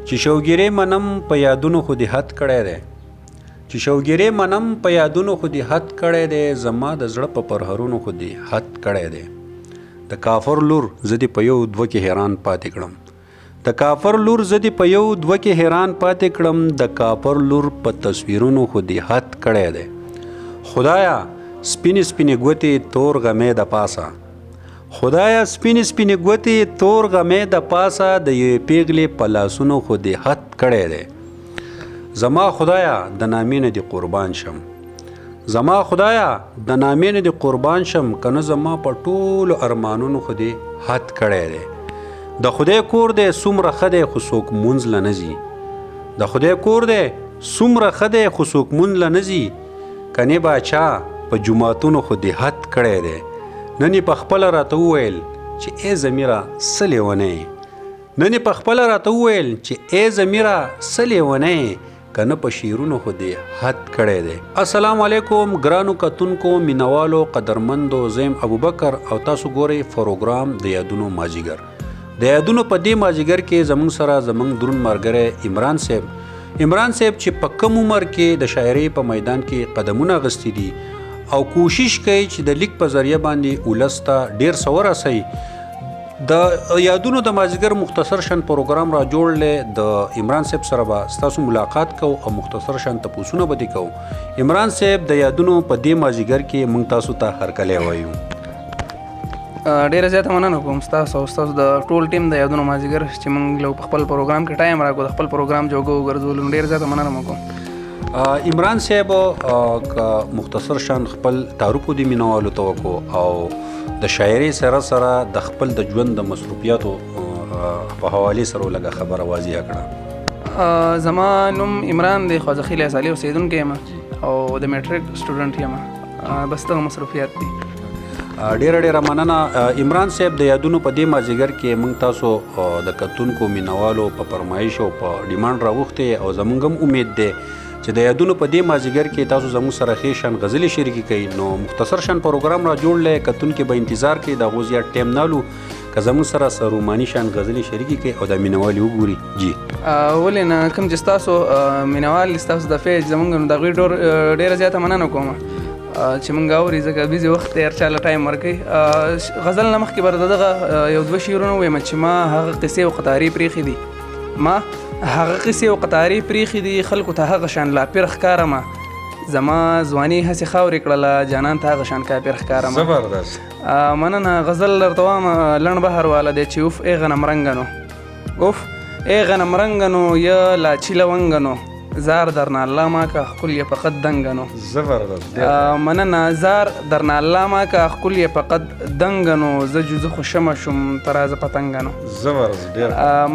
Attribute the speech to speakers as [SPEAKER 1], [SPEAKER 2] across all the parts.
[SPEAKER 1] چې شوګیرې منم په یادونو خو دې حد کړی دی چې شوګیرې منم په یادونو خو دې حد کړی دی زما د زړه په پرهرونو خو دې حد کړی دی د کافر لور زه دې په یو دوه کې حیران پاتې کړم د کافر لور زه دې په یو دوه کې حیران پاتې کړم د کافر لور په تصویرونو خو دې حد کړی دی خدایا سپینې سپینې ګوتې تور غمې د پاسه خدایا سپینې سپینې ګوتې تور غمې د پاسه د یوې پیغلې په لاسونو خو دې حد کړی دی زما خدایا د نامې نه دې قربان شم زما خدایا د نامې نه دې قربان شم که نه زما په ټولو ارمانونو خو دې حد کړی دی د خدای کور دی څومره ښه دی خو څوک مونځ له نه ځي د خدای کور دی څومره ښه دی خو څوک مونځ له نه ځي کنې باچا په جوماتونو خو دې حد کړی دی نن یې په خپله راته وویل چې ای ضمیره څه لیونی نن یې په خپله راته وویل چې ای ضمیره څه لیونی که نه په شعرونو خو دې حد کړی دی السلام علیکم ګرانو کتونکو مینوالو قدرمندو زیم ابوبکر او تاسو ګورئ پروګرام د یادونو مازیګر د یادونو په دې مازیګر کې زموږ سره زموږ دروند ملګری عمران صاحب چې په کم عمر کې د شاعرۍ په میدان کې قدمونه اخیستي دي او کوشش کوي چې د لیک په ذریعه باندې ولس ته ډېر څه ورسوي د یادونو د مازیګر مختصر شان پروګرام را جوړلی د عمران صاحب سره به ستاسو ملاقات کوو او مختصر شان تپوسونه به دې کوو عمران صاحب د یادونو په دې مازیګر کې موږ تاسو ته هرکلی وایو
[SPEAKER 2] ډیره زیاته مننه کوم ستاسو او ستاسو د ټول ټیم د یادونو مازیګر چې موږ له خپل پروګرام کې ټایم راکړو د خپل پروګرام جوګو وګرځولو ډیره زیاته مننه کوم
[SPEAKER 1] عمران صاحب مختصر شان خپل تعارف دې مینوالو ته وکړو او د شاعرۍ سره سره د خپل د ژوند د مصروفیاتو په حوالې سره لږه خبره واضحه کړه
[SPEAKER 2] زما نوم عمران دی خواجه خیل اسالي اوسیدونکی یم او د میټریک سټوډنټ یم بس دغه مصروفیات دي
[SPEAKER 1] ډیره مننه عمران صاحب د یادونو په دې مازیګر کې موږ تاسو د کتونکو مینوالو په فرمایش او په ډیمانډ راغوښتې او زموږ هم امید دی چې د یادونو په دې مازیګر کې تاسو زموږ سره ښې شان غزلې شریکې کوي نو مختصر شان پروګرام را جوړلی کتونکي به انتظار کوي د هغو زیات ټایم نالو که زموږ سره څه روماني شان غزلې شریکې کوي او دا مینوال یې وګوري جی
[SPEAKER 2] ولې نه کوم چې ستاسو مینوال ستاسو د پیج زموږ نو د هغوی ډېره زیاته مننه کوم چې موږ اوري ځکه بیزي وخت دی هر چاله ټایم ورکوي غزل نه مخکې به د دغه یو دوه شعرونه ووایم چې ما هغه قصې او قطارې پرېښې دي ما هغه قصې او قطارې پرېښې دي خلکو ته هغه شان لا پیر ښکارمه زما ځواني هسې خاورې کړله جانان ته هغه شان کافر ښکارمه
[SPEAKER 1] زبردست
[SPEAKER 2] مننه غزل درته وایم لنډ بهر واله دی چې اوف ای غنم رنګنو اوف ای غنم رنګنو یا لاچي لونګنو زار درنه الله ما که ښکل یې فقط دنګنو
[SPEAKER 1] زبردست
[SPEAKER 2] مننه زار درنه الله ما که ښکل یې فقط دنګنو زه جوزه خوشمه شوم ته راځه پتنګنو
[SPEAKER 1] زبردست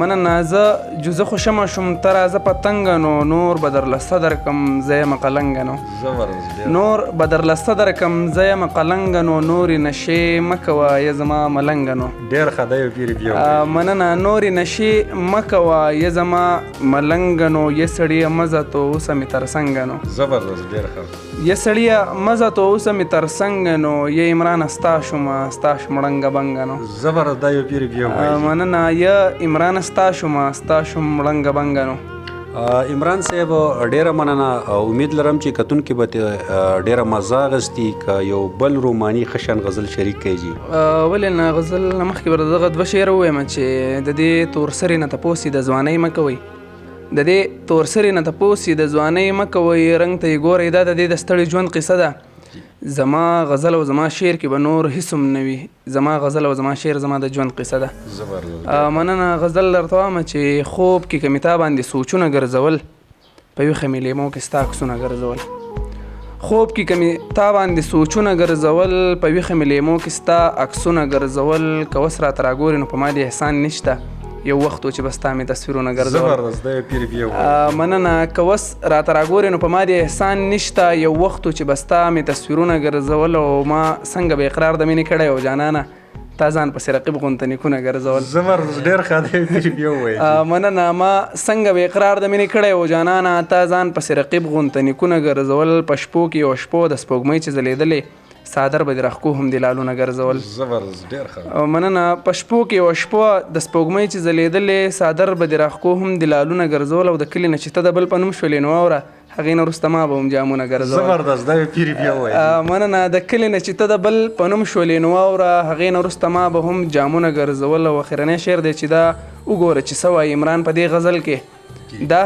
[SPEAKER 2] مننه زه جوزه خوشمه شوم ته راځه پتنګنو نور به درله صدر کم زه یم قلنګنو
[SPEAKER 1] زبردست
[SPEAKER 2] نور به درله صدر کم زه یم قلنګنو نورې نشې مه کوه یه زما ملنګنو
[SPEAKER 1] ډېر ښه دی پیر بیا
[SPEAKER 2] مننه نورې نشې مه کوه یه زما ملنګنو یه سړیه مزه تو اوسه مې تر څنګه نو
[SPEAKER 1] زبردست ډېر ښه
[SPEAKER 2] یه سړیه مزه تو اوسه مې تر څنګه نو یه عمرانه ستا شومه ستا شوم ړنګه بنګه نو
[SPEAKER 1] زبردست دا یو پیر بیا
[SPEAKER 2] مننه یه عمرانه ستا شومه ستا شوم ړنګه بنګه نو
[SPEAKER 1] عمران صاحب ډیره مننه امید لرم چې کتونکي به ډیره مزه اخیستي که یو بل روماني ښه شان غزل شریک کوي جي
[SPEAKER 2] ولې نه غزل نه مخکې به دغه دوه شعره ووایم چې د دې تورسرې نه تپوس د ځوانۍ مه کوئ د دې تورسرې نه تپوس د ځوانۍ مه کوئ رنګ ته یې ګورئ دا د دې د ستړي ژوند قصه ده زما غزل او زما شعر کې به نور هیڅ هم نه وي زما غزل او زما شعر زما د ژوند قصه ده مننه غزل درته وایم چې خوب کې که مې تا باندې سوچونه ګرځول په ویښه مې لیمو کې ستا عکسونه ګرځول خوب کې که مې تا باندې سوچونه ګرځول په ویښه مې لیمو کې ستا عکسونه ګرځول که اوس راته راګورې نو په ما دې احسان نشته یو وخت و چې به ستا مې تصویرونه ګرځول
[SPEAKER 1] زبردست دی پیر بیا
[SPEAKER 2] مننه که اوس راته راګورې نو په ما دې احسان نشته یو وخت و چې به ستا مې تصویرونه ګرځول او ما څنګه به اقرار د مینې کړی و جانانه تا ځان پسې رقیب غونته نیکونه ګرځول
[SPEAKER 1] زبردست ډېر ښه دی پیر بیا ووایي
[SPEAKER 2] مننه ما څنګه به اقرار د مینې کړی و جانانه تا ځان پسې رقیب غونته نیکونه ګرځول په شپو کې یو شپو د سپوږمۍ چې ځلېدلې څادر به دې راښکو هم د لالونه ګرځول.
[SPEAKER 1] زبردست ډېر ښه.
[SPEAKER 2] مننه. په شپو کې یوه شپه د سپوږمۍ چې ځلېدلې څادر به دې راښکو هم د لالونه ګرځول، او د کلي نه چې ته د بل په نوم شولې نو واوره هغې نه وروسته ما به هم جامونه ګرځول.
[SPEAKER 1] زبردست دا یې پیرې بیا ووایي.
[SPEAKER 2] مننه. د کلي نه چې ته د بل په نوم شولې نو واوره هغې نه وروسته ما به هم جامونه ګرځول. او اخرنی شعر دی چې دا وګوره چې څه وایي عمران په دې غزل کې. دا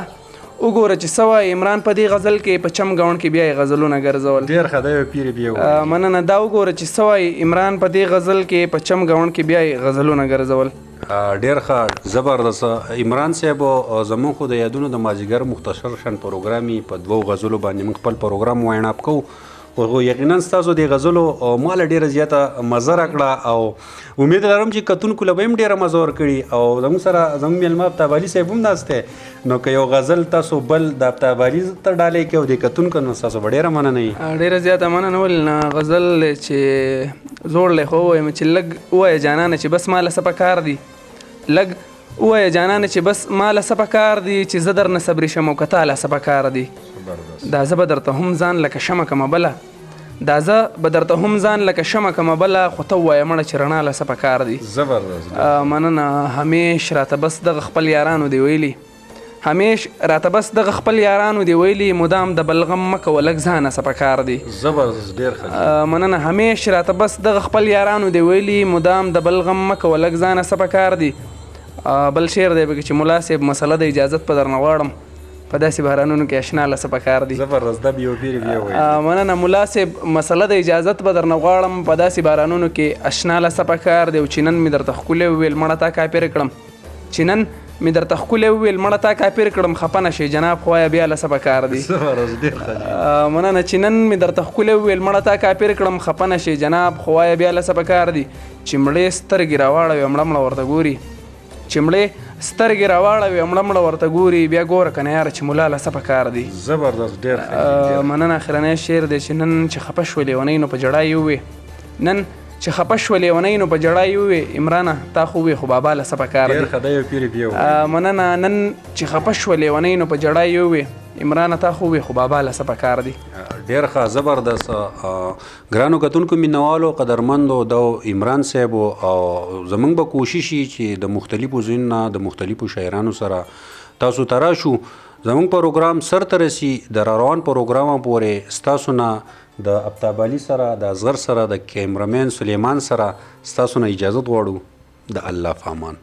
[SPEAKER 2] وګوره چې څه وایي عمران په دې غزل کې، په چم ګاونډ کې بیا یې غزلونه ګرځول.
[SPEAKER 1] ډېر ښه دا یې پیرې بیا ووایي.
[SPEAKER 2] مننه. دا وګوره چې څه وایي عمران په دې غزل کې، په چم ګاونډ کې بیا یې غزلونه ګرځول.
[SPEAKER 1] ډېر ښه. زبردست. عمران صاحب زموږ خو د یادونو د مازدیګر مختصر شن پروګرام په 2 غزلو باندې موږ خپل پروګرام واین اپ کوو. خو یقینا ستاسو د غزلو ماله ډېره زیاته مزه راکړه، او امید لرم چې کتونکو له به هم ډېره مزه ورکړي. او زموږ سره زموږ میلمه ابتابالي صاحب هم ناست دی، نو که یو غزل تاسو بل د ابتابالي ته ډالۍ کړئ او د کتونکو نو ستاسو به ډېره مننه وي.
[SPEAKER 2] ډېره زیاته مننه. ولې نه غزل چې زوړ دی خو ووایم چې لږ ووایه جانانه چې بس ماله څه پکار دي، لږ ووایه جانانه چې بس ماله څه پکار دي، چې زه درنه صبري شم او که تاله څه پکار دي. دا زه به درته هم ځان لکه شمه کمه بله، دا زه به درته هم ځان لکه شمه کمه بله، خو ته ووایه مړه چې رڼا له څه پکار دي.
[SPEAKER 1] زبردست.
[SPEAKER 2] مننه. همیش راته بس دغه خپل یارانو دی ویلي، همیش راته بس دغه خپل یارانو دی ویلي، مدام د بلغم مه کوه لږ ځانه څه پکار دي.
[SPEAKER 1] زبردست ډېر ښه.
[SPEAKER 2] مننه. همیش راته بس دغه خپل یارانو دی ویلي، مدام د بلغم مه کوه لږ ځانه څه پکار دي. بل شعر دی پکې چې ملا صاحب مسله د اجازت په درنه غواړم، په داسې بهرانونو کې اشنا له څه پکار دي.
[SPEAKER 1] زبردست دا بیا پیرې بیا وایي.
[SPEAKER 2] مننه. ملا صاحب مسله د اجازت به درنه غواړم، په داسې بهرانونو کې اشنا له څه پکار دی. او چې نن مې درته ښکلی وویل مړه تا کافر کړم، چې نن مې درته ښکلی وویل مړه تا کافر کړم، خفه نه شې جناب خوایا بیا له څه پکار دي.
[SPEAKER 1] زبردست ډېر ښه.
[SPEAKER 2] مننه. چې نن مې درته ښکلی وویل مړه تا کافر کړم، خفه نه شې جناب خوایا بیا له څه پکار دي. چې مړې سترګې راواړوې مړه مړه ورته ګوري، چې مړې سترګې راواړوې مړه مړه ورته ګوري، بیا ګوره که نه یاره چې ملا له څه پکار دي.
[SPEAKER 1] زبردست ډېر ښه.
[SPEAKER 2] مننه. اخرنی شعر دی چې نن چې خفه شوې لیونۍ نو په جړا یې ووې، نن چې خفه شوه لیونۍ نو په جړا یې ووې عمرانه تا خو ووې خو بابا له څه پکار دي.
[SPEAKER 1] ډېر ښه دا یو پیرې بیا ووایي.
[SPEAKER 2] مننه. نن چې خفه شوه لیونۍ نو په جړا یې ووې عمرانه تا خو ووې خو بابا له څه پکار دي.
[SPEAKER 1] ډېر ښه. زبردست. ګرانو کتونکو مینوالو قدرمندو د عمران صاحب او زموږ به کوشش وي چې د مختلفو ځایونو نه د مختلفو شاعرانو سره تاسو ته راشو، زموږ پروګرام سرته رسي. د روان پروګرام پورې ستاسو نه د ابتابالي سره، د اصغر سره، د کیمرمین سلیمان سره ستاسو نه اجازت غواړو. د الله په امان.